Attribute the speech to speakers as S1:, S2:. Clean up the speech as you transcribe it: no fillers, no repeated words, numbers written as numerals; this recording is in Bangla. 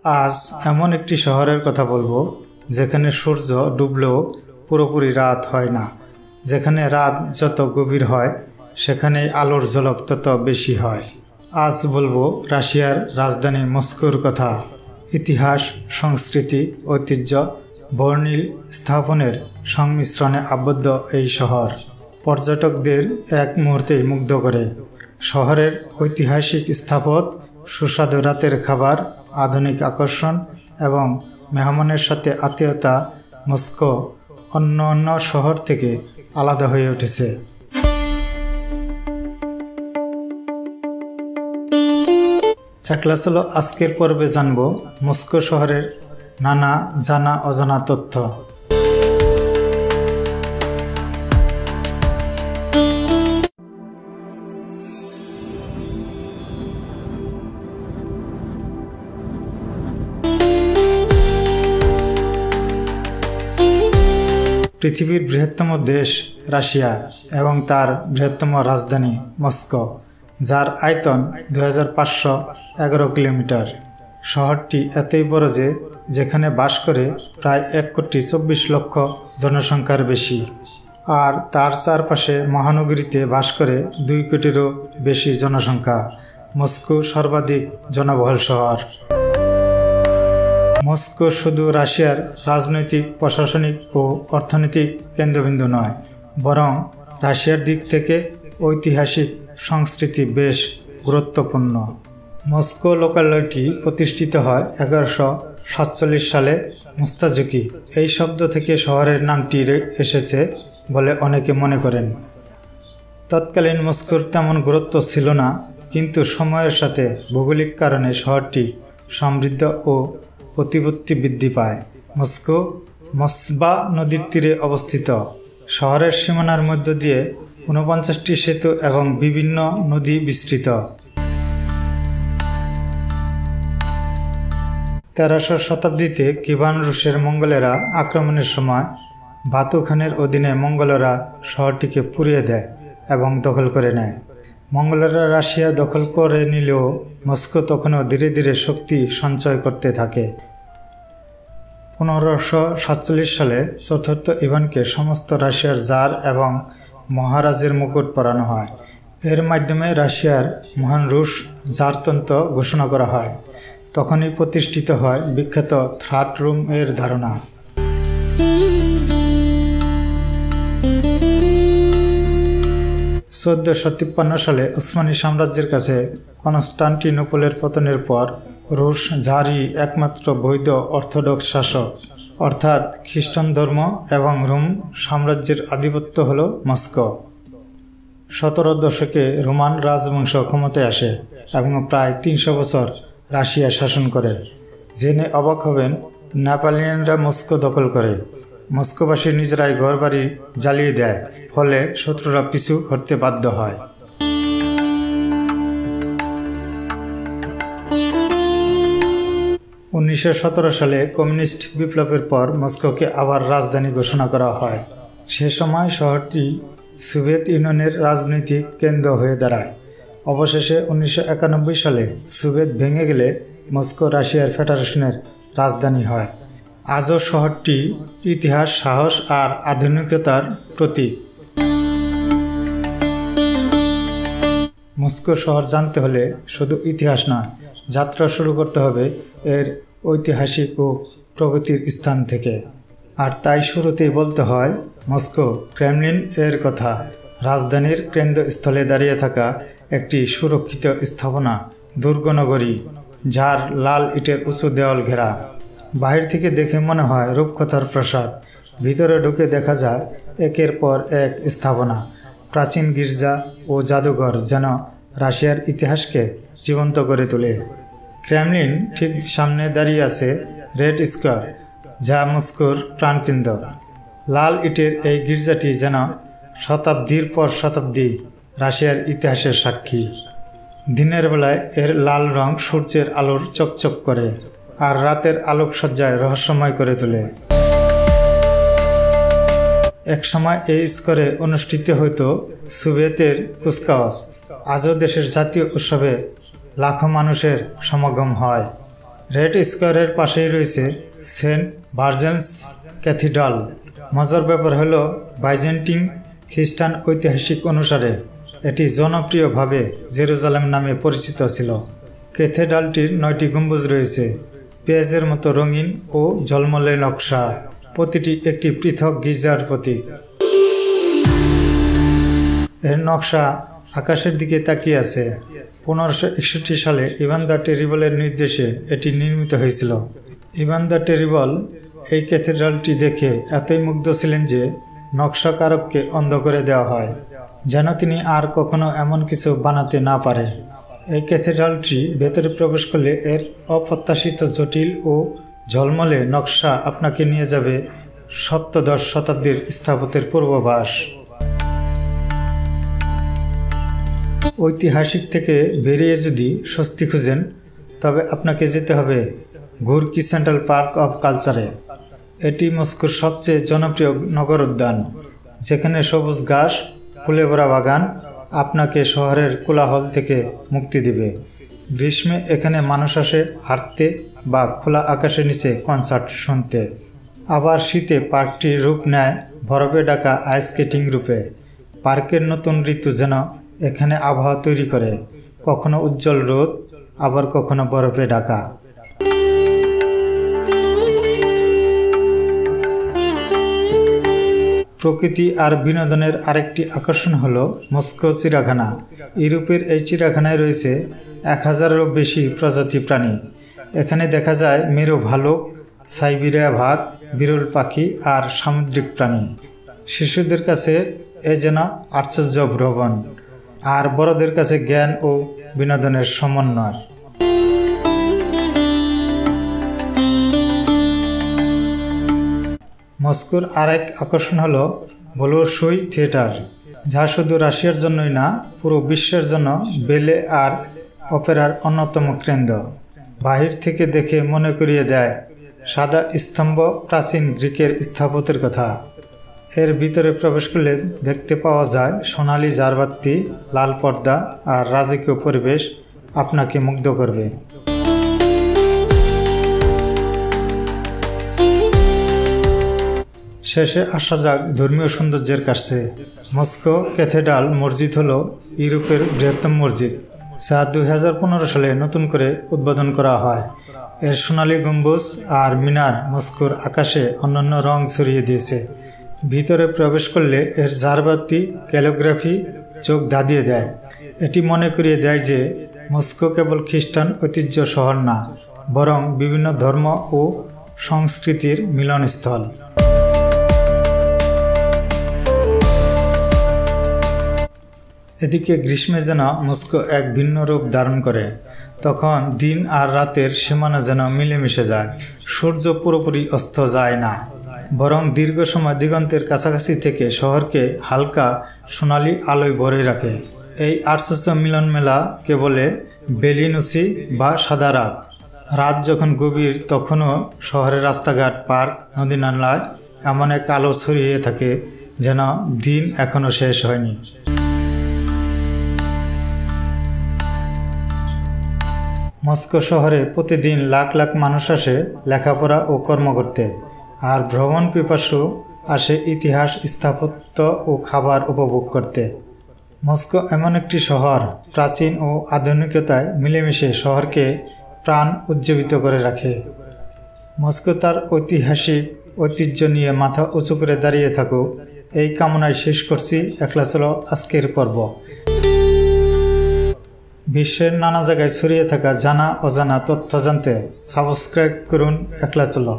S1: আজ এমন একটি শহরের কথা বলবো যেখানে সূর্য ডুবলেও পুরোপুরি রাত হয় না, যেখানে রাত যত গভীর হয় সেখানে আলোর ঝলক তত বেশি হয়। আজ বলবো রাশিয়ার রাজধানী মস্কোর কথা। ইতিহাস, সংস্কৃতি, ঐতিহ্য, বর্ণিল স্থাপনের সংমিশ্রণে আবদ্ধ এই শহর পর্যটকদের এক মুহূর্তেই মুগ্ধ করে। শহরের ঐতিহাসিক স্থাপত্য, সুস্বাদু রাতের খাবার, আধুনিক আকর্ষণ এবং মেহমানের সাথে আত্মীয়তা মস্কো অন্য শহর থেকে আলাদা হয়ে উঠেছে। একলা চলো আজকের পর্বে জানব মস্কো শহরের নানা জানা অজানা তথ্য। পৃথিবীর বৃহত্তম দেশ রাশিয়া এবং তার বৃহত্তম রাজধানী মস্কো, যার আয়তন 2511 কিলোমিটার। শহরটি এতই বড় যে যেখানে বাস করে প্রায় 1,24,00,000 জনসংখ্যার বেশি, আর তার চারপাশে মহানগরীতে বাস করে 2 কোটিরও বেশি জনসংখ্যা। মস্কো সর্বাধিক জনবহুল শহর। মস্কো শুধু রাশিয়ার রাজনৈতিক, প্রশাসনিক ও অর্থনৈতিক কেন্দ্রবিন্দু নয়, বরং রাশিয়ার দিক থেকে ঐতিহাসিক সংস্কৃতি বেশ গুরুত্বপূর্ণ। মস্কো লোকালয়টি প্রতিষ্ঠিত হয় 1147 সালে। মুস্তাজুকি এই শব্দ থেকে শহরের নামটি এসেছে বলে অনেকে মনে করেন। তৎকালীন মস্কোর তেমন গুরুত্ব ছিল না, কিন্তু সময়ের সাথে ভৌগোলিক কারণে শহরটি সমৃদ্ধ ও প্রতিপত্তি বৃদ্ধি পায়। মস্কো মসবা নদীর তীরে অবস্থিত। শহরের সীমানার মধ্য দিয়ে 49টি সেতু এবং বিভিন্ন নদী বিস্তৃত। 1300 শতাব্দীতে কিভান রুশের মঙ্গলেরা আক্রমণের সময় বাতু খানের অধীনে মঙ্গলরা শহরটিকে পুড়িয়ে দেয় এবং দখল করে নেয়। মঙ্গলরা রাশিয়া দখল করে নিলেও মস্কো তখনও ধীরে ধীরে শক্তি সঞ্চয় করতে থাকে। 1547 সালে চতুর্থ ইভানকে সমস্ত রাশিয়ার জার এবং মহারাজের মুকুট পরানো হয়। এর মাধ্যমে রাশিয়ার মহান রুশ জারতন্ত্র ঘোষণা করা হয়। তখনই প্রতিষ্ঠিত হয় বিখ্যাত থার্ড রুম এর ধারণা। 1453 সালে ওসমানী সাম্রাজ্যের কাছে কনস্টান্টিনোপলের পতনের পর রুশ জারই একমাত্র বৈধ অর্থোডক্স শাসক, অর্থাৎ খ্রিস্টান ধর্ম এবং রোম সাম্রাজ্যের আধিপত্য হল মস্কো। 17 দশকে রোমান রাজবংশ ক্ষমতায় আসে এবং প্রায় 300 বছর রাশিয়া শাসন করে। জেনে অবাক হবেন, নেপালিয়ানরা মস্কো দখল করে। মস্কোবাসী নিজেরাই ঘরবাড়ি জ্বালিয়ে দেয়, ফলে শত্রুরা পিছু হটতে বাধ্য হয়। 1917 সালে কমিউনিস্ট বিপ্লবের পর মস্কোকে আবার রাজধানী ঘোষণা করা হয়। সে সময় শহরটি সোভিয়েত ইউনিয়নের রাজনৈতিক কেন্দ্র হয়ে দাঁড়ায়। অবশেষে 1991 সালে সোভিয়েত ভেঙে গেলে মস্কো রাশিয়ার ফেডারেশনের রাজধানী হয়। আজও শহরটি ইতিহাস, সাহস আর আধুনিকতার প্রতীক। মস্কো শহর জানতে হলে শুধু ইতিহাস নয়, যাত্রা শুরু করতে হবে এর ঐতিহাসিক ও প্রগতির স্থান থেকে। আর তাই শুরুতেই বলতে হয় মস্কো ক্রেমলিন এর কথা। রাজধানীর কেন্দ্রস্থলে দাঁড়িয়ে থাকা একটি সুরক্ষিত স্থাপনা, দুর্গনগরী, যার লাল ইটের উঁচু দেওয়াল ঘেরা। বাহির থেকে দেখে মনে হয় রূপকথার প্রাসাদ। ভিতরে ঢুকে দেখা যায় একের পর এক স্থাপনা, প্রাচীন গির্জা ও জাদুঘর যেন রাশিয়ার ইতিহাসকে জীবন্ত করে তোলে। ক্রেমলিন ঠিক সামনে দাঁড়িয়ে আছে রেড স্কোয়ার, যা মস্কোর প্রাণকেন্দ্র। লাল ইটের এই গির্জাটি যেন শতাব্দীর পর শতাব্দী রাশিয়ার ইতিহাসের সাক্ষী। দিনের বেলায় এর লাল রং সূর্যের আলোর চকচক করে, আর রাতের আলোকসজ্জায় রহস্যময় করে তোলে। একসময় এই স্কোয়ারে অনুষ্ঠিত হতো সোভিয়েতের কুচকাওয়াজ। আজও দেশের জাতীয় উৎসবে লাখো মানুষের সমাগম হয়। রেড স্কোয়ারের পাশেই রয়েছে সেন্ট ভার্জেন্স ক্যাথিড্রাল। মজার ব্যাপার হলো বাইজেন্টিন খ্রিস্টান ঐতিহাসিক অনুসারে এটি জনপ্রিয়ভাবে জেরুজালেম নামে পরিচিত ছিল। ক্যাথেড্রালটির 9টি গম্বুজ রয়েছে, পেঁয়াজের মতো রঙিন ও ঝলমলে নকশা, প্রতিটি একটি পৃথক গির্জার প্রতীক। এর নকশা আকাশের দিকে তাকিয়ে আছে। 1561 সালে ইভান দ্য টেরিবলের নির্দেশে এটি নির্মিত হয়েছিল। ইভান দ্য টেরিবল এই ক্যাথেড্রালটি দেখে এতই মুগ্ধ ছিলেন যে নকশাকারককে অন্ধ করে দেওয়া হয়, যেন তিনি আর কখনো এমন কিছু বানাতে না পারে। এই ক্যাথেড্রালটি ভেতরে প্রবেশ করলে এর অপ্রত্যাশিত জটিল ও ঝলমলে নকশা আপনাকে নিয়ে যাবে সপ্তদশ শতাব্দীর স্থাপত্যের পূর্বাভাস। ঐতিহাসিক থেকে বেরিয়ে যদি স্বস্তি খুঁজেন তবে আপনাকে যেতে হবে গোর্কি সেন্ট্রাল পার্ক অফ কালচারে। এটি মস্কোর সবচেয়ে জনপ্রিয় নগর উদ্যান, যেখানে সবুজ ঘাস, ফুলে ভরা বাগান আপনাকে শহরের কোলাহল থেকে মুক্তি দিবে। গ্রীষ্মে এখানে মানুষ আসে হাঁটতে বা খোলা আকাশের নিচে কনসার্ট শুনতে। আবার শীতে পার্কটি রূপ নেয় বরফে ঢাকা আইস স্কেটিং রূপে। পার্কের নতুন ঋতু যেন এখানে আবহাওয়া তৈরি করে, কখনো উজ্জ্বল রোদ, আবার কখনো বরফে ঢাকা। প্রকৃতি আর বিনোদনের আরেকটি আকর্ষণ হলো মস্কো চিড়িয়াখানা। ইউরোপের এই চিড়িয়াখানায় রয়েছে 1000-এরও বেশি প্রজাতি প্রাণী। এখানে দেখা যায় মেরু ভালুক, সাইবেরিয়া বাঘ, বিরল পাখি আর সামুদ্রিক প্রাণী। শিশুদের কাছে এ যেন আশ্চর্য ভ্রমণ, আর বড়দের কাছে জ্ঞান ও বিনোদনের সমন্বয়। মস্কোর আরেক আকর্ষণ হলো বোলশোই থিয়েটার, যা শুধু রাশিয়ার জন্যই না, পুরো বিশ্বের জন্য বেলে আর অপেরার অন্যতম কেন্দ্র। বাহির থেকে দেখে মনে করিয়ে দেয় সাদা স্তম্ভ প্রাচীন গ্রিকের স্থাপত্যের কথা। এর ভিতরে প্রবেশ করলে দেখতে পাওয়া যায় সোনালি ঝাড়বাতি, লাল পর্দা আর রাজকীয় পরিবেশ আপনাকে মুগ্ধ করবে। শেষে আসা যাক ধর্মীয় সৌন্দর্যের কাছে। মস্কো ক্যাথেড্রাল মসজিদ হল ইউরোপের বৃহত্তম মসজিদ, যা 2015 সালে নতুন করে উদ্বোধন করা হয়। এর সোনালী গম্বুজ আর মিনার মস্কোর আকাশে অনন্য রং ছড়িয়ে দিয়েছে। ভিতরে প্রবেশ করলে এর ঝাড়বাতি, ক্যালিগ্রাফি চোখ ধাঁধিয়ে দেয়। এটি মনে করিয়ে দেয় যে মস্কো কেবল খ্রিস্টান ঐতিহ্য শহর না, বরং বিভিন্ন ধর্ম ও সংস্কৃতির মিলনস্থল। এদিকে গ্রীষ্মে যেন মস্কো এক ভিন্ন রূপ ধারণ করে। তখন দিন আর রাতের সীমানা যেন মিলেমিশে যায়। সূর্য পুরোপুরি অস্ত যায় না, বরং দীর্ঘ সময় দিগন্তের কাছাকাছি থেকে শহরকে হালকা সোনালি আলোয় ভরে রাখে। এই আশ্চর্য মিলন মেলাকে বলে বেলিনুসি বা সাদা রাত। রাত যখন গভীর, তখনও শহরের রাস্তাঘাট, পার্ক, নদী নালায় এমন এক আলো ছড়িয়ে থাকে যেন দিন এখনো শেষ হয়নি। মস্কো শহরে প্রতিদিন লাখ লাখ মানুষ আসে লেখাপড়া ও কর্ম করতে, আর ভ্রমণ পিপাসু আসে ইতিহাস, স্থাপত্য ও খাবার উপভোগ করতে। মস্কো এমন একটি শহর, প্রাচীন ও আধুনিকতায় মিলেমিশে শহরকে প্রাণ উজ্জীবিত করে রাখে। মস্কো তার ঐতিহাসিক ঐতিহ্য নিয়ে মাথা উঁচু করে দাঁড়িয়ে থাকুক, এই কামনায় শেষ করছি একলা চলো আজকের পর্ব। বিশ্বের নানা জায়গায় ছড়িয়ে থাকা জানা অজানা তথ্য জানতে সাবস্ক্রাইব করুন একলা চলো।